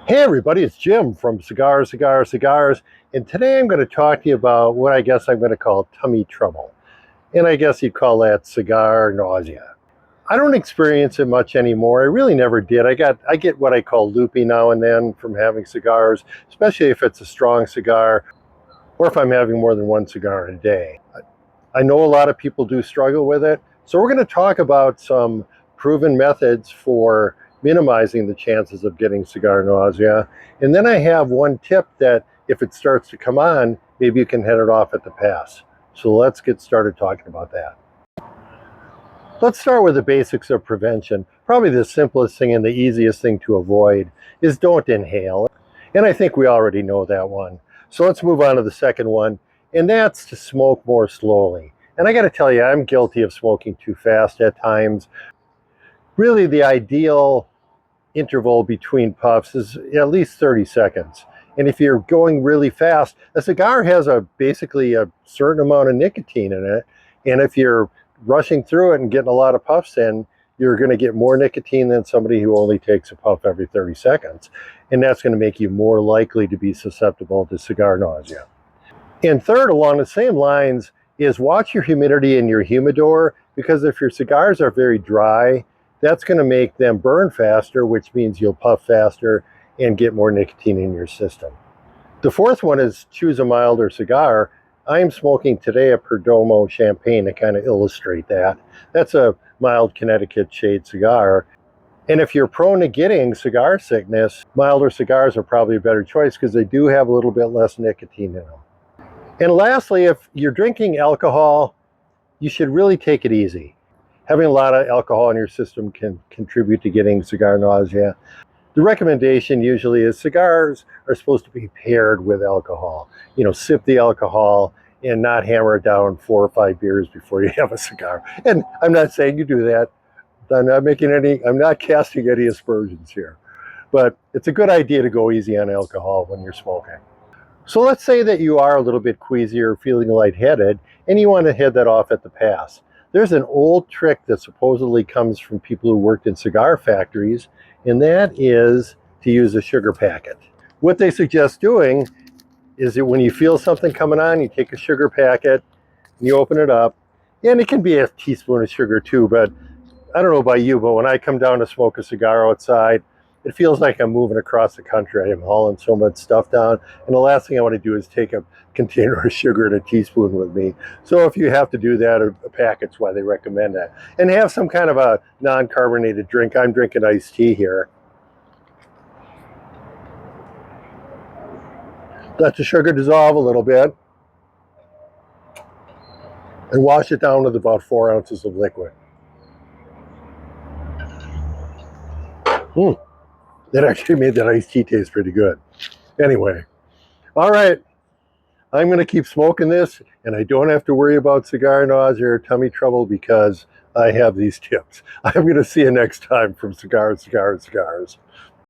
Hey everybody, it's Jim from Cigars, and today I'm going to talk to you about what I guess I'm going to call tummy trouble. And I guess you'd call that cigar nausea. I don't experience it much anymore. I really never did. I get what I call loopy now and then from having cigars, especially if it's a strong cigar or if I'm having more than one cigar a day. I know a lot of people do struggle with it, so we're going to talk about some proven methods for minimizing the chances of getting cigar nausea. And then I have one tip that if it starts to come on, maybe you can head it off at the pass. So let's get started talking about that. Let's start with the basics of prevention. Probably the simplest thing and the easiest thing to avoid is don't inhale. And I think we already know that one. So let's move on to the second one, and that's to smoke more slowly. And I got to tell you, I'm guilty of smoking too fast at times. Really, the ideal interval between puffs is at least 30 seconds. And if you're going really fast, a cigar has basically a certain amount of nicotine in it. And if you're rushing through it and getting a lot of puffs in, you're going to get more nicotine than somebody who only takes a puff every 30 seconds. And that's going to make you more likely to be susceptible to cigar nausea. And third, along the same lines, is watch your humidity in your humidor, because if your cigars are very dry, that's going to make them burn faster, which means you'll puff faster and get more nicotine in your system. The fourth one is choose a milder cigar. I am smoking today a Perdomo Champagne to kind of illustrate that. That's a mild Connecticut shade cigar. And if you're prone to getting cigar sickness, milder cigars are probably a better choice because they do have a little bit less nicotine in them. And lastly, if you're drinking alcohol, you should really take it easy. Having a lot of alcohol in your system can contribute to getting cigar nausea. The recommendation usually is cigars are supposed to be paired with alcohol. You know, sip the alcohol and not hammer it down 4 or 5 beers before you have a cigar. And I'm not saying you do that. I'm not casting any aspersions here. But it's a good idea to go easy on alcohol when you're smoking. So let's say that you are a little bit queasy or feeling lightheaded, and you want to head that off at the pass. There's an old trick that supposedly comes from people who worked in cigar factories, and that is to use a sugar packet. What they suggest doing is that when you feel something coming on, you take a sugar packet, and you open it up, and it can be a teaspoon of sugar too, but I don't know about you, but when I come down to smoke a cigar outside, it feels like I'm moving across the country. I'm hauling so much stuff down. And the last thing I want to do is take a container of sugar and a teaspoon with me. So if you have to do that, a packet's why they recommend that. And have some kind of a non-carbonated drink. I'm drinking iced tea here. Let the sugar dissolve a little bit. And wash it down with about 4 ounces of liquid. That actually made that iced tea taste pretty good. Anyway, all right. I'm going to keep smoking this, and I don't have to worry about cigar nausea or tummy trouble because I have these tips. I'm going to see you next time from Cigars.